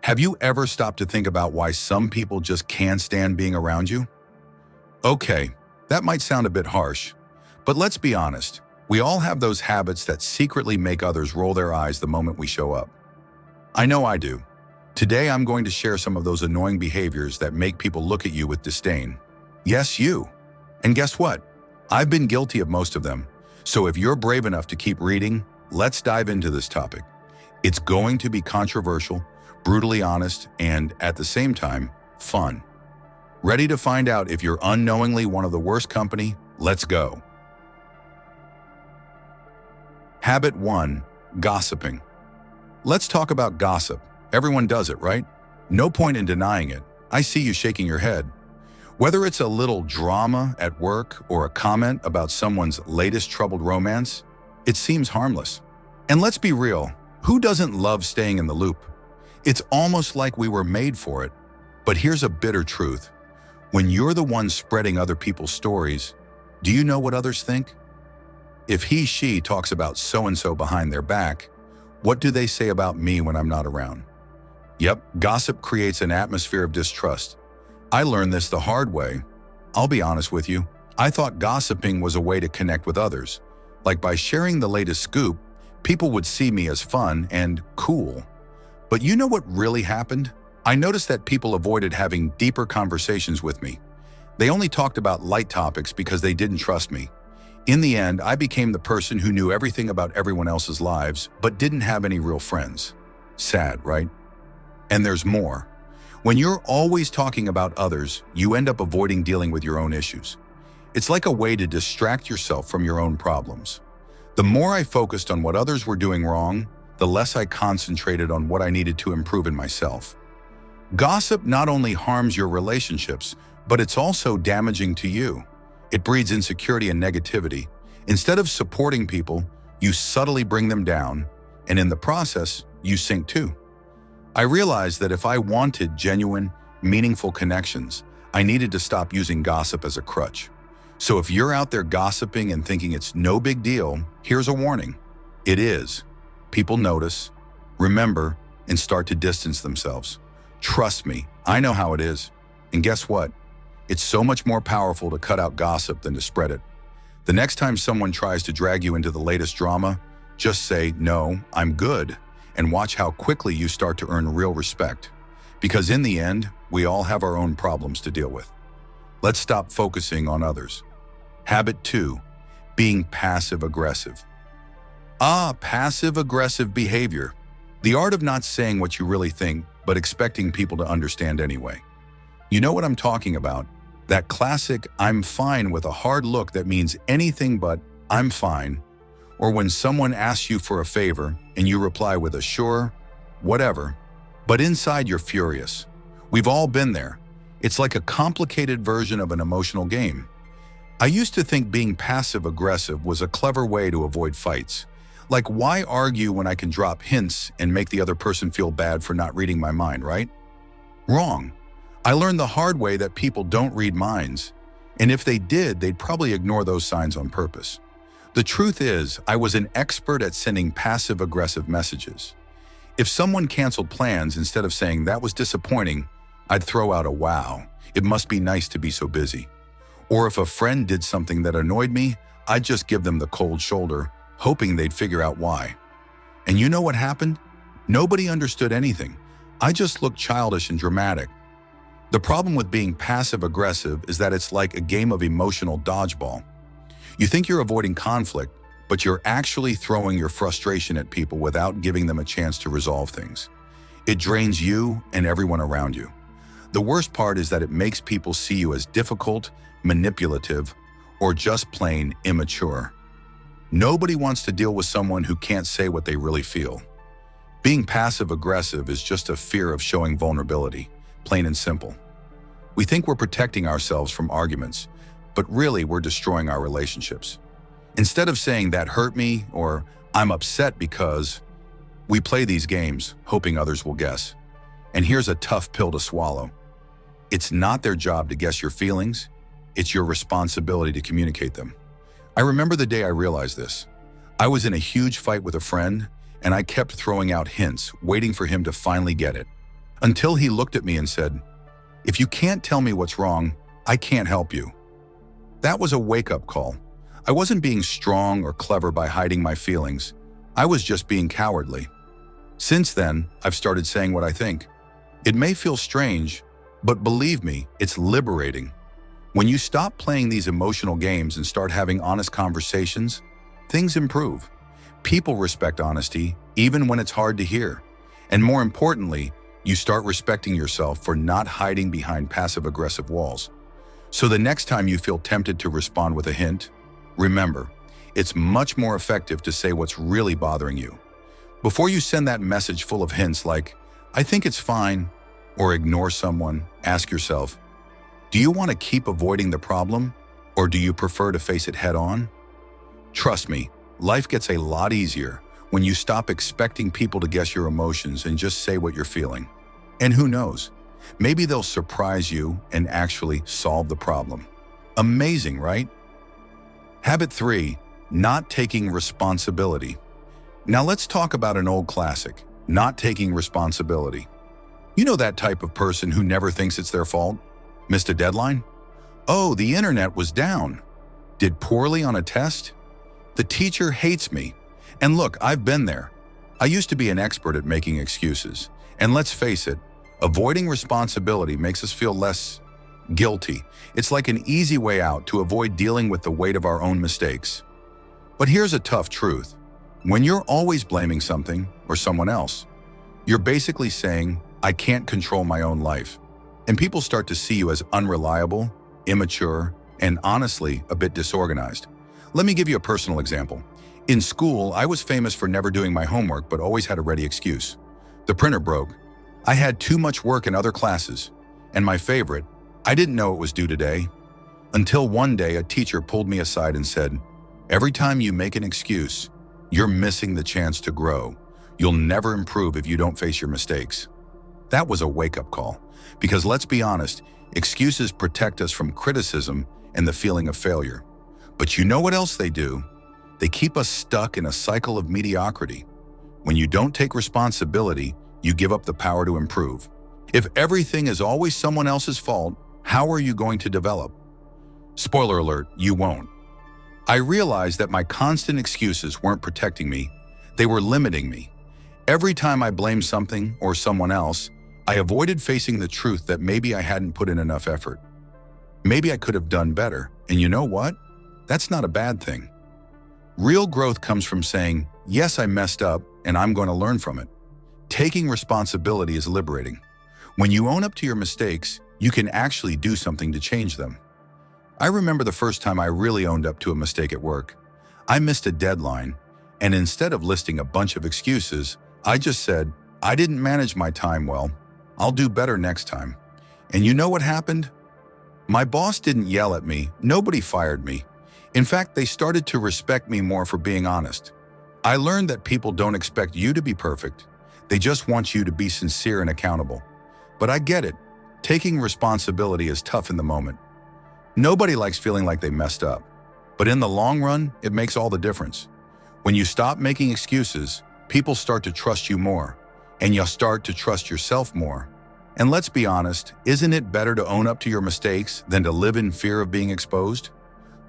Have you ever stopped to think about why some people just can't stand being around you? Okay, that might sound a bit harsh, but let's be honest. We all have those habits that secretly make others roll their eyes the moment we show up. I know I do. Today I'm going to share some of those annoying behaviors that make people look at you with disdain. Yes, you. And guess what? I've been guilty of most of them. So if you're brave enough to keep reading, let's dive into this topic. It's going to be controversial, brutally honest, and at the same time, fun. Ready to find out if you're unknowingly one of the worst company? Let's go. Habit 1. Gossiping. Let's talk about gossip. Everyone does it, right? No point in denying it. I see you shaking your head. Whether it's a little drama at work or a comment about someone's latest troubled romance, it seems harmless. And let's be real, who doesn't love staying in the loop? It's almost like we were made for it. But here's a bitter truth. When you're the one spreading other people's stories, do you know what others think? If she talks about so-and-so behind their back, what do they say about me when I'm not around? Yep, gossip creates an atmosphere of distrust. I learned this the hard way. I'll be honest with you, I thought gossiping was a way to connect with others. Like by sharing the latest scoop, people would see me as fun and cool. But you know what really happened? I noticed that people avoided having deeper conversations with me. They only talked about light topics because they didn't trust me. In the end, I became the person who knew everything about everyone else's lives, but didn't have any real friends. Sad, right? And there's more. When you're always talking about others, you end up avoiding dealing with your own issues. It's like a way to distract yourself from your own problems. The more I focused on what others were doing wrong, the less I concentrated on what I needed to improve in myself. Gossip not only harms your relationships, but it's also damaging to you. It breeds insecurity and negativity. Instead of supporting people, you subtly bring them down, and in the process, you sink too. I realized that if I wanted genuine, meaningful connections, I needed to stop using gossip as a crutch. So if you're out there gossiping and thinking it's no big deal, here's a warning. It is. People notice, remember, and start to distance themselves. Trust me, I know how it is. And guess what? It's so much more powerful to cut out gossip than to spread it. The next time someone tries to drag you into the latest drama, just say, "No, I'm good," and watch how quickly you start to earn real respect. Because in the end, we all have our own problems to deal with. Let's stop focusing on others. Habit 2. Being passive-aggressive. Passive-aggressive behavior. The art of not saying what you really think, but expecting people to understand anyway. You know what I'm talking about? That classic, "I'm fine" with a hard look that means anything but "I'm fine." Or when someone asks you for a favor and you reply with a "sure, whatever," but inside you're furious. We've all been there. It's like a complicated version of an emotional game. I used to think being passive-aggressive was a clever way to avoid fights. Like, why argue when I can drop hints and make the other person feel bad for not reading my mind, right? Wrong. I learned the hard way that people don't read minds, and if they did, they'd probably ignore those signs on purpose. The truth is, I was an expert at sending passive-aggressive messages. If someone canceled plans, instead of saying that was disappointing, I'd throw out a "wow, it must be nice to be so busy." Or if a friend did something that annoyed me, I'd just give them the cold shoulder, hoping they'd figure out why. And you know what happened? Nobody understood anything. I just looked childish and dramatic. The problem with being passive-aggressive is that it's like a game of emotional dodgeball. You think you're avoiding conflict, but you're actually throwing your frustration at people without giving them a chance to resolve things. It drains you and everyone around you. The worst part is that it makes people see you as difficult, manipulative, or just plain immature. Nobody wants to deal with someone who can't say what they really feel. Being passive-aggressive is just a fear of showing vulnerability, plain and simple. We think we're protecting ourselves from arguments, but really we're destroying our relationships. Instead of saying "that hurt me" or "I'm upset because," we play these games, hoping others will guess. And here's a tough pill to swallow. It's not their job to guess your feelings. It's your responsibility to communicate them. I remember the day I realized this. I was in a huge fight with a friend, and I kept throwing out hints, waiting for him to finally get it. until he looked at me and said, "If you can't tell me what's wrong, I can't help you." That was a wake-up call. I wasn't being strong or clever by hiding my feelings. I was just being cowardly. Since then, I've started saying what I think. It may feel strange, but believe me, it's liberating. When you stop playing these emotional games and start having honest conversations, things improve. People respect honesty, even when it's hard to hear. And more importantly, you start respecting yourself for not hiding behind passive-aggressive walls. So the next time you feel tempted to respond with a hint, remember, it's much more effective to say what's really bothering you. Before you send that message full of hints like, "I think it's fine," or ignore someone, ask yourself, do you want to keep avoiding the problem, or do you prefer to face it head-on? Trust me, life gets a lot easier when you stop expecting people to guess your emotions and just say what you're feeling. And who knows, maybe they'll surprise you and actually solve the problem. Amazing, right? Habit 3, not taking responsibility. Now let's talk about an old classic, not taking responsibility. You know that type of person who never thinks it's their fault? Missed a deadline? Oh, the internet was down. Did poorly on a test? The teacher hates me. And look, I've been there. I used to be an expert at making excuses. And let's face it, avoiding responsibility makes us feel less guilty. It's like an easy way out to avoid dealing with the weight of our own mistakes. But here's a tough truth. When you're always blaming something or someone else, you're basically saying, "I can't control my own life." And people start to see you as unreliable, immature, and honestly, a bit disorganized. Let me give you a personal example. In school, I was famous for never doing my homework but always had a ready excuse. The printer broke. I had too much work in other classes. And my favorite, I didn't know it was due today. Until one day, a teacher pulled me aside and said, "Every time you make an excuse, you're missing the chance to grow. You'll never improve if you don't face your mistakes." That was a wake-up call. Because let's be honest, excuses protect us from criticism and the feeling of failure. But you know what else they do? They keep us stuck in a cycle of mediocrity. When you don't take responsibility, you give up the power to improve. If everything is always someone else's fault, how are you going to develop? Spoiler alert, you won't. I realized that my constant excuses weren't protecting me, they were limiting me. Every time I blamed something or someone else, I avoided facing the truth that maybe I hadn't put in enough effort. Maybe I could have done better, and you know what? That's not a bad thing. Real growth comes from saying, "Yes, I messed up, and I'm going to learn from it." Taking responsibility is liberating. When you own up to your mistakes, you can actually do something to change them. I remember the first time I really owned up to a mistake at work. I missed a deadline, and instead of listing a bunch of excuses, I just said, "I didn't manage my time well. I'll do better next time." And you know what happened? My boss didn't yell at me. Nobody fired me. In fact, they started to respect me more for being honest. I learned that people don't expect you to be perfect. They just want you to be sincere and accountable. But I get it. Taking responsibility is tough in the moment. Nobody likes feeling like they messed up. But in the long run, it makes all the difference. When you stop making excuses, people start to trust you more, and you'll start to trust yourself more. And let's be honest, isn't it better to own up to your mistakes than to live in fear of being exposed?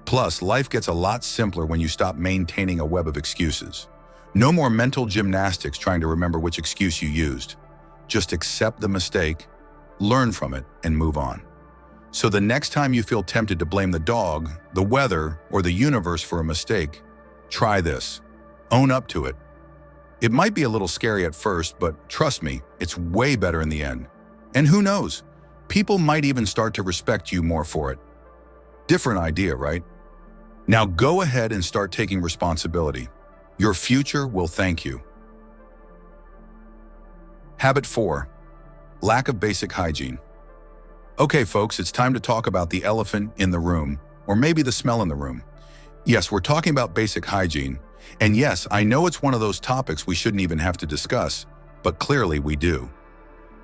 Plus, life gets a lot simpler when you stop maintaining a web of excuses. No more mental gymnastics trying to remember which excuse you used. Just accept the mistake, learn from it, and move on. So the next time you feel tempted to blame the dog, the weather, or the universe for a mistake, try this. Own up to it. It might be a little scary at first, but trust me, it's way better in the end. And who knows? People might even start to respect you more for it. Different idea, right? Now go ahead and start taking responsibility. Your future will thank you. Habit 4. Lack of basic hygiene. Okay, folks, it's time to talk about the elephant in the room, or maybe the smell in the room. Yes, we're talking about basic hygiene. And yes, I know it's one of those topics we shouldn't even have to discuss, but clearly we do.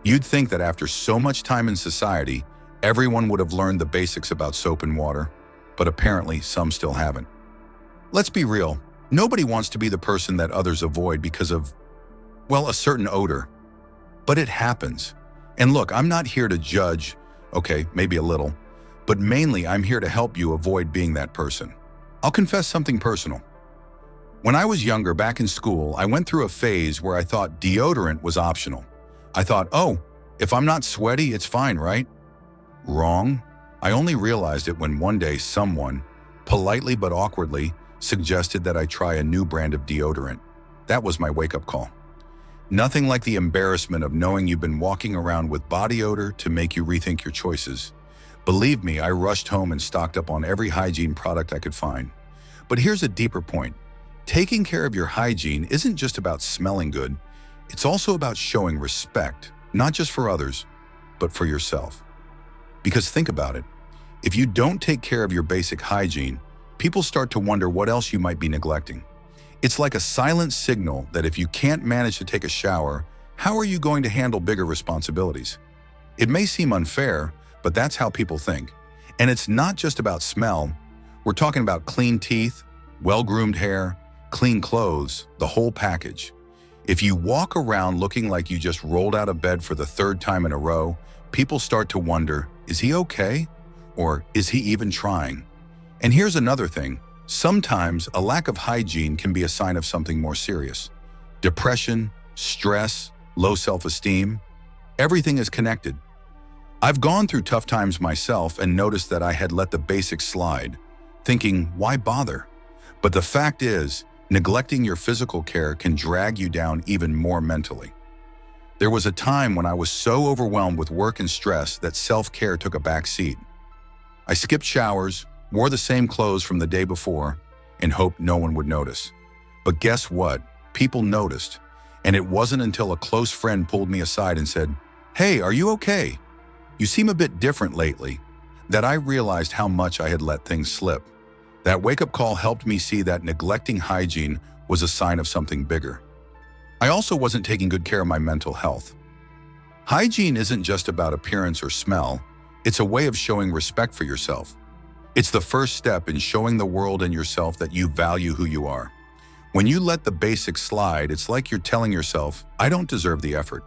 You'd think that after so much time in society, everyone would have learned the basics about soap and water, but apparently some still haven't. Let's be real, nobody wants to be the person that others avoid because of, well, a certain odor. But it happens. And look, I'm not here to judge, okay, maybe a little, but mainly I'm here to help you avoid being that person. I'll confess something personal. When I was younger, back in school, I went through a phase where I thought deodorant was optional. I thought, oh, if I'm not sweaty, it's fine, right? Wrong. I only realized it when one day someone, politely but awkwardly, suggested that I try a new brand of deodorant. That was my wake-up call. Nothing like the embarrassment of knowing you've been walking around with body odor to make you rethink your choices. Believe me, I rushed home and stocked up on every hygiene product I could find. But here's a deeper point. Taking care of your hygiene isn't just about smelling good. It's also about showing respect, not just for others, but for yourself. Because think about it. If you don't take care of your basic hygiene, people start to wonder what else you might be neglecting. It's like a silent signal that if you can't manage to take a shower, how are you going to handle bigger responsibilities? It may seem unfair, but that's how people think. And it's not just about smell. We're talking about clean teeth, well-groomed hair, clean clothes, the whole package. If you walk around looking like you just rolled out of bed for the third time in a row, people start to wonder, is he okay? Or is he even trying? And here's another thing. Sometimes a lack of hygiene can be a sign of something more serious. Depression, stress, low self-esteem, everything is connected. I've gone through tough times myself and noticed that I had let the basics slide, thinking, why bother? But the fact is, neglecting your physical care can drag you down even more mentally. There was a time when I was so overwhelmed with work and stress that self-care took a back seat. I skipped showers, wore the same clothes from the day before, and hoped no one would notice. But guess what? People noticed, and it wasn't until a close friend pulled me aside and said, "Hey, are you okay? You seem a bit different lately," that I realized how much I had let things slip. That wake-up call helped me see that neglecting hygiene was a sign of something bigger. I also wasn't taking good care of my mental health. Hygiene isn't just about appearance or smell, it's a way of showing respect for yourself. It's the first step in showing the world and yourself that you value who you are. When you let the basics slide, it's like you're telling yourself, I don't deserve the effort.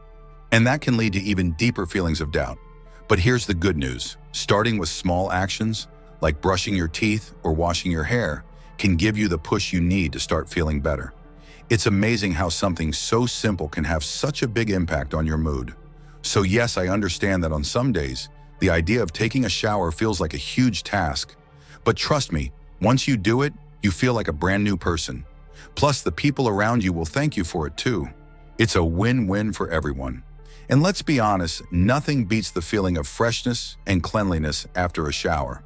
And that can lead to even deeper feelings of doubt. But here's the good news. Starting with small actions, like brushing your teeth or washing your hair, can give you the push you need to start feeling better. It's amazing how something so simple can have such a big impact on your mood. So yes, I understand that on some days, the idea of taking a shower feels like a huge task. But trust me, once you do it, you feel like a brand new person. Plus, the people around you will thank you for it too. It's a win-win for everyone. And let's be honest, nothing beats the feeling of freshness and cleanliness after a shower.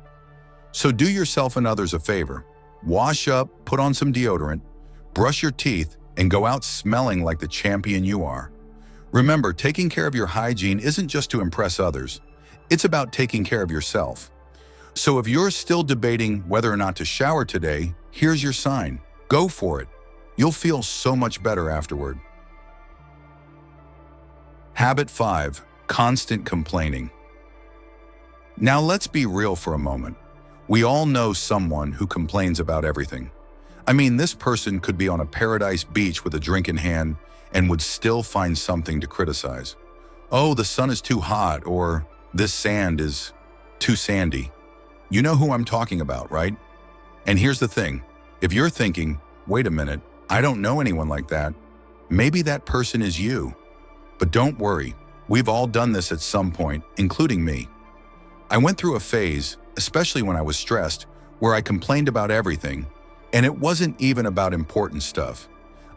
So do yourself and others a favor. Wash up, put on some deodorant, brush your teeth, and go out smelling like the champion you are. Remember, taking care of your hygiene isn't just to impress others. It's about taking care of yourself. So if you're still debating whether or not to shower today, here's your sign. Go for it. You'll feel so much better afterward. Habit 5. Constant complaining. Now let's be real for a moment. We all know someone who complains about everything. I mean, this person could be on a paradise beach with a drink in hand and would still find something to criticize. Oh, the sun is too hot, or this sand is too sandy. You know who I'm talking about, right? And here's the thing. If you're thinking, wait a minute, I don't know anyone like that, maybe that person is you. But don't worry, we've all done this at some point, including me. I went through a phase, especially when I was stressed, where I complained about everything, and it wasn't even about important stuff.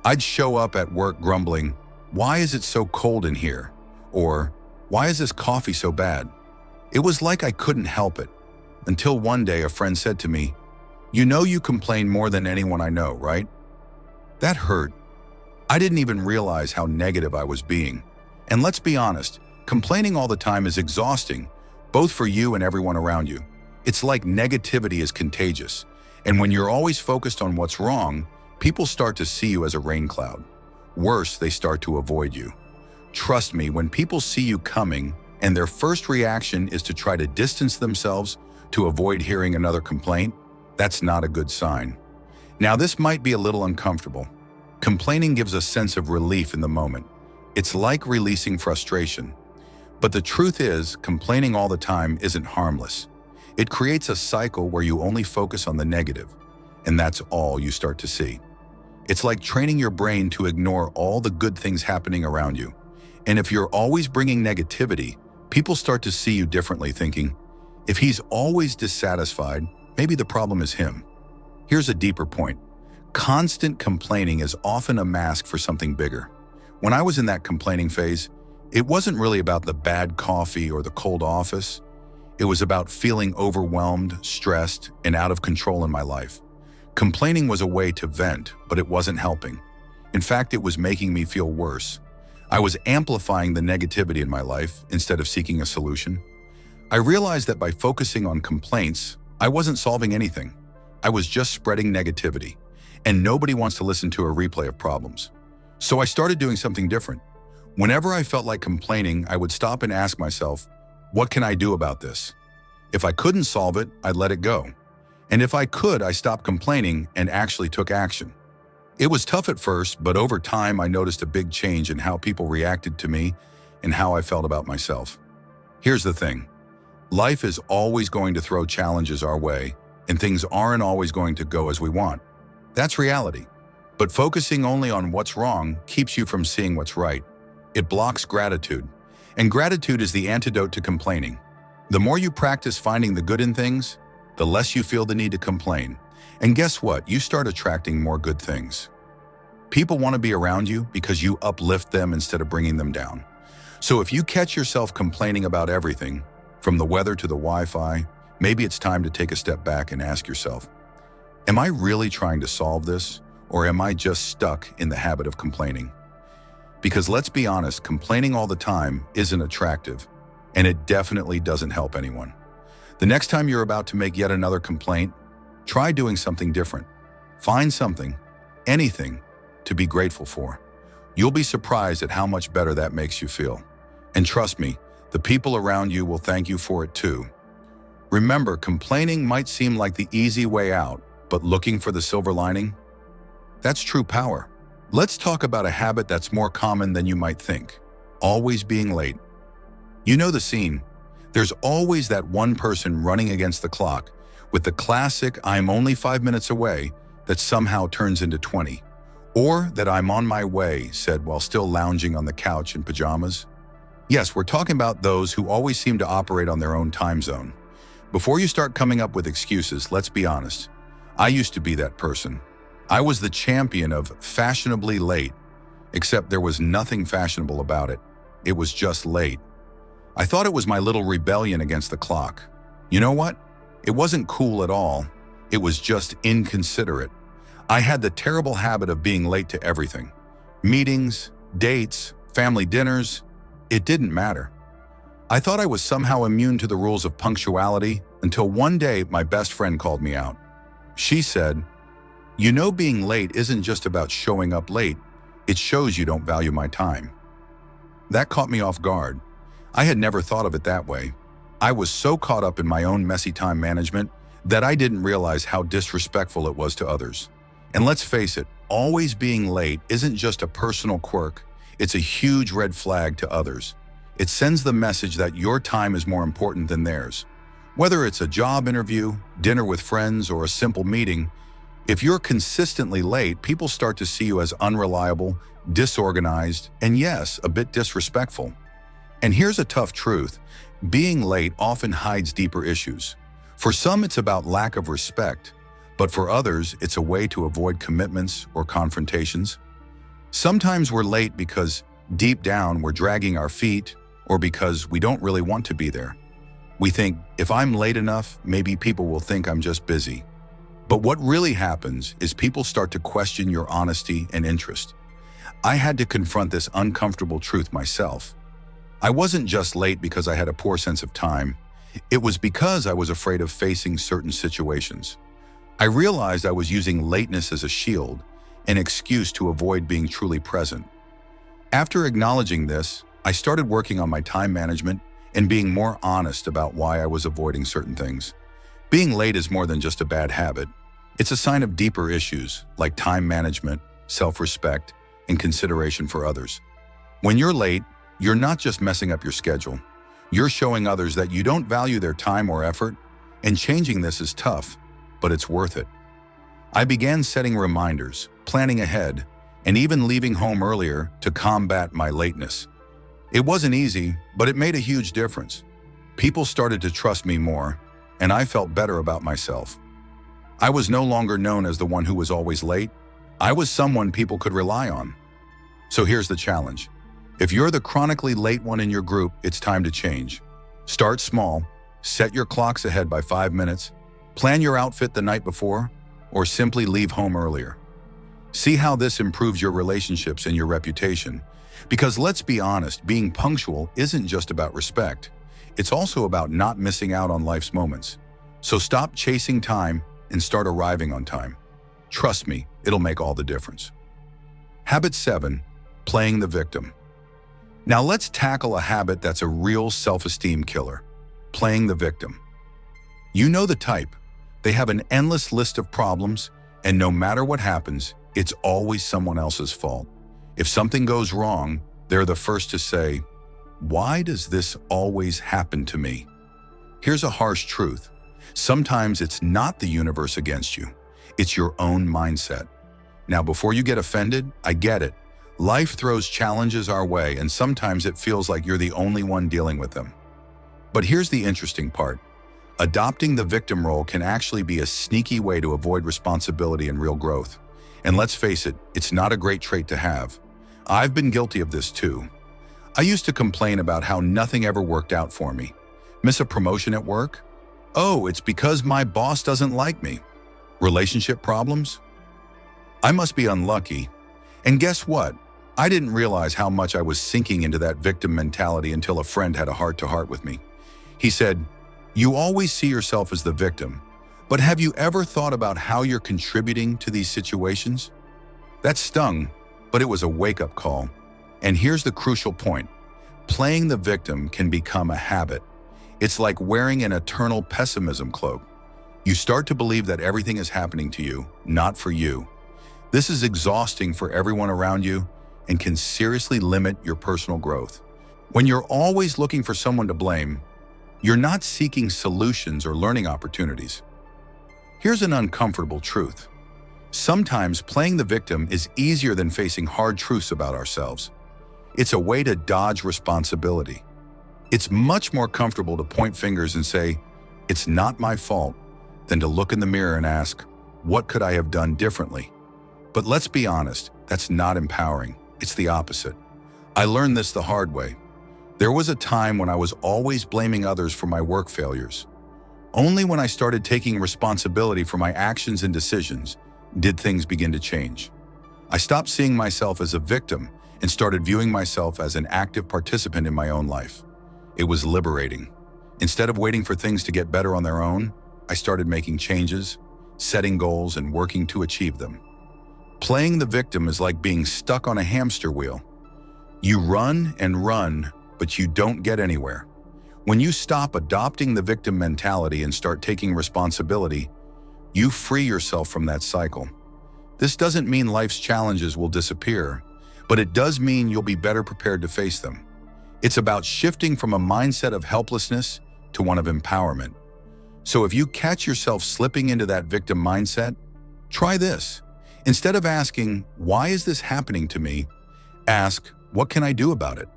I'd show up at work grumbling, why is it so cold in here? Or, why is this coffee so bad? It was like I couldn't help it. Until one day a friend said to me, you know you complain more than anyone I know, right? That hurt. I didn't even realize how negative I was being. And let's be honest, complaining all the time is exhausting, both for you and everyone around you. It's like negativity is contagious. And when you're always focused on what's wrong, people start to see you as a rain cloud. Worse, they start to avoid you. Trust me, when people see you coming and their first reaction is to try to distance themselves to avoid hearing another complaint, that's not a good sign. Now, this might be a little uncomfortable. Complaining gives a sense of relief in the moment. It's like releasing frustration. But the truth is, complaining all the time isn't harmless. It creates a cycle where you only focus on the negative, and that's all you start to see. It's like training your brain to ignore all the good things happening around you. And if you're always bringing negativity, people start to see you differently, thinking, if he's always dissatisfied, maybe the problem is him. Here's a deeper point. Constant complaining is often a mask for something bigger. When I was in that complaining phase, it wasn't really about the bad coffee or the cold office. It was about feeling overwhelmed, stressed, and out of control in my life. Complaining was a way to vent, but it wasn't helping. In fact, it was making me feel worse. I was amplifying the negativity in my life instead of seeking a solution. I realized that by focusing on complaints, I wasn't solving anything. I was just spreading negativity, and nobody wants to listen to a replay of problems. So I started doing something different. Whenever I felt like complaining, I would stop and ask myself, what can I do about this? If I couldn't solve it, I'd let it go. And if I could, I stopped complaining and actually took action. It was tough at first, but over time I noticed a big change in how people reacted to me and how I felt about myself. Here's the thing. Life is always going to throw challenges our way, and things aren't always going to go as we want. That's reality. But focusing only on what's wrong keeps you from seeing what's right. It blocks gratitude, and gratitude is the antidote to complaining. The more you practice finding the good in things, the less you feel the need to complain. And guess what? You start attracting more good things. People want to be around you because you uplift them instead of bringing them down. So if you catch yourself complaining about everything, from the weather to the Wi-Fi, maybe it's time to take a step back and ask yourself, am I really trying to solve this, or am I just stuck in the habit of complaining? Because let's be honest, complaining all the time isn't attractive, and it definitely doesn't help anyone. The next time you're about to make yet another complaint, try doing something different. Find something, anything, to be grateful for. You'll be surprised at how much better that makes you feel. And trust me, the people around you will thank you for it too. Remember, complaining might seem like the easy way out, but looking for the silver lining? That's true power. Let's talk about a habit that's more common than you might think. Always being late. You know the scene. There's always that one person running against the clock with the classic "I'm only 5 minutes away" that somehow turns into 20. Or that "I'm on my way" said while still lounging on the couch in pajamas. Yes, we're talking about those who always seem to operate on their own time zone. Before you start coming up with excuses, let's be honest. I used to be that person. I was the champion of fashionably late, except there was nothing fashionable about it. It was just late. I thought it was my little rebellion against the clock. You know what? It wasn't cool at all. It was just inconsiderate. I had the terrible habit of being late to everything. Meetings, dates, family dinners. It didn't matter. I thought I was somehow immune to the rules of punctuality until one day my best friend called me out. She said, "You know, being late isn't just about showing up late. It shows you don't value my time." That caught me off guard. I had never thought of it that way. I was so caught up in my own messy time management that I didn't realize how disrespectful it was to others. And let's face it, always being late isn't just a personal quirk. It's a huge red flag to others. It sends the message that your time is more important than theirs. Whether it's a job interview, dinner with friends, or a simple meeting, if you're consistently late, people start to see you as unreliable, disorganized, and yes, a bit disrespectful. And here's a tough truth. Being late often hides deeper issues. For some, it's about lack of respect, but for others, it's a way to avoid commitments or confrontations. Sometimes we're late because deep down we're dragging our feet, or because we don't really want to be there. We think, if I'm late enough, maybe people will think I'm just busy. But what really happens is people start to question your honesty and interest. I had to confront this uncomfortable truth myself. I wasn't just late because I had a poor sense of time. It was because I was afraid of facing certain situations. I realized I was using lateness as a shield, an excuse to avoid being truly present. After acknowledging this, I started working on my time management and being more honest about why I was avoiding certain things. Being late is more than just a bad habit. It's a sign of deeper issues like time management, self-respect, and consideration for others. When you're late, you're not just messing up your schedule. You're showing others that you don't value their time or effort, and changing this is tough, but it's worth it. I began setting reminders, planning ahead, and even leaving home earlier to combat my lateness. It wasn't easy, but it made a huge difference. People started to trust me more, and I felt better about myself. I was no longer known as the one who was always late. I was someone people could rely on. So here's the challenge. If you're the chronically late one in your group, it's time to change. Start small, set your clocks ahead by 5 minutes, plan your outfit the night before, or simply leave home earlier. See how this improves your relationships and your reputation. Because let's be honest, being punctual isn't just about respect. It's also about not missing out on life's moments. So stop chasing time and start arriving on time. Trust me, it'll make all the difference. Habit 7, playing the victim. Now let's tackle a habit that's a real self-esteem killer, playing the victim. You know the type. They have an endless list of problems, and no matter what happens, it's always someone else's fault. If something goes wrong, they're the first to say, "Why does this always happen to me?" Here's a harsh truth. Sometimes it's not the universe against you. It's your own mindset. Now, before you get offended, I get it. Life throws challenges our way, and sometimes it feels like you're the only one dealing with them. But here's the interesting part. Adopting the victim role can actually be a sneaky way to avoid responsibility and real growth. And let's face it, it's not a great trait to have. I've been guilty of this too. I used to complain about how nothing ever worked out for me. Miss a promotion at work? Oh, it's because my boss doesn't like me. Relationship problems? I must be unlucky. And guess what? I didn't realize how much I was sinking into that victim mentality until a friend had a heart-to-heart with me. He said, "You always see yourself as the victim, but have you ever thought about how you're contributing to these situations?" That stung, but it was a wake-up call. And here's the crucial point. Playing the victim can become a habit. It's like wearing an eternal pessimism cloak. You start to believe that everything is happening to you, not for you. This is exhausting for everyone around you and can seriously limit your personal growth. When you're always looking for someone to blame, you're not seeking solutions or learning opportunities. Here's an uncomfortable truth. Sometimes playing the victim is easier than facing hard truths about ourselves. It's a way to dodge responsibility. It's much more comfortable to point fingers and say, "It's not my fault," than to look in the mirror and ask, "What could I have done differently?" But let's be honest, that's not empowering. It's the opposite. I learned this the hard way. There was a time when I was always blaming others for my work failures. Only when I started taking responsibility for my actions and decisions did things begin to change. I stopped seeing myself as a victim and started viewing myself as an active participant in my own life. It was liberating. Instead of waiting for things to get better on their own, I started making changes, setting goals, and working to achieve them. Playing the victim is like being stuck on a hamster wheel. You run and run, but you don't get anywhere. When you stop adopting the victim mentality and start taking responsibility, you free yourself from that cycle. This doesn't mean life's challenges will disappear, but it does mean you'll be better prepared to face them. It's about shifting from a mindset of helplessness to one of empowerment. So if you catch yourself slipping into that victim mindset, try this. Instead of asking, "Why is this happening to me?" ask, "What can I do about it?"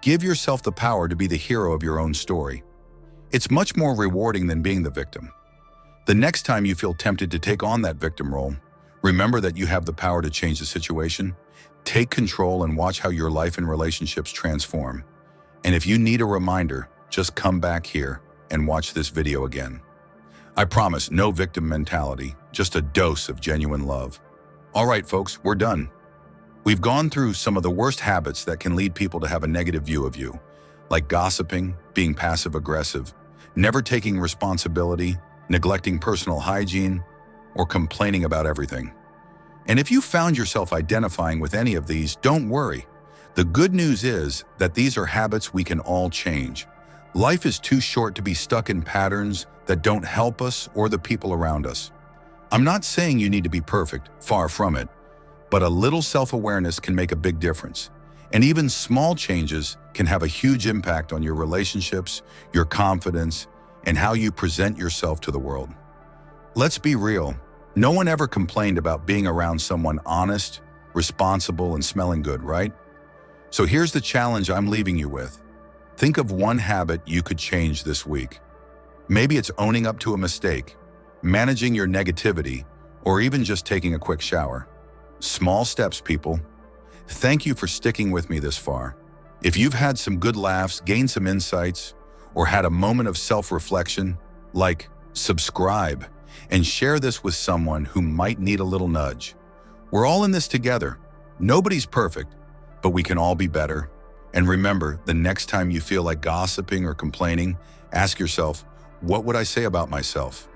Give yourself the power to be the hero of your own story. It's much more rewarding than being the victim. The next time you feel tempted to take on that victim role, remember that you have the power to change the situation. Take control and watch how your life and relationships transform. And if you need a reminder, just come back here and watch this video again. I promise, no victim mentality, just a dose of genuine love. All right, folks, we're done. We've gone through some of the worst habits that can lead people to have a negative view of you, like gossiping, being passive-aggressive, never taking responsibility, neglecting personal hygiene, or complaining about everything. And if you found yourself identifying with any of these, don't worry. The good news is that these are habits we can all change. Life is too short to be stuck in patterns that don't help us or the people around us. I'm not saying you need to be perfect, far from it, but a little self-awareness can make a big difference. And even small changes can have a huge impact on your relationships, your confidence, and how you present yourself to the world. Let's be real. No one ever complained about being around someone honest, responsible, and smelling good, right? So here's the challenge I'm leaving you with. Think of one habit you could change this week. Maybe it's owning up to a mistake, managing your negativity, or even just taking a quick shower. Small steps, people. Thank you for sticking with me this far. If you've had some good laughs, gained some insights, or had a moment of self-reflection, like, subscribe, and share this with someone who might need a little nudge. We're all in this together. Nobody's perfect, but we can all be better. And remember, the next time you feel like gossiping or complaining, ask yourself, what would I say about myself?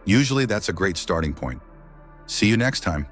Usually that's a great starting point. See you next time.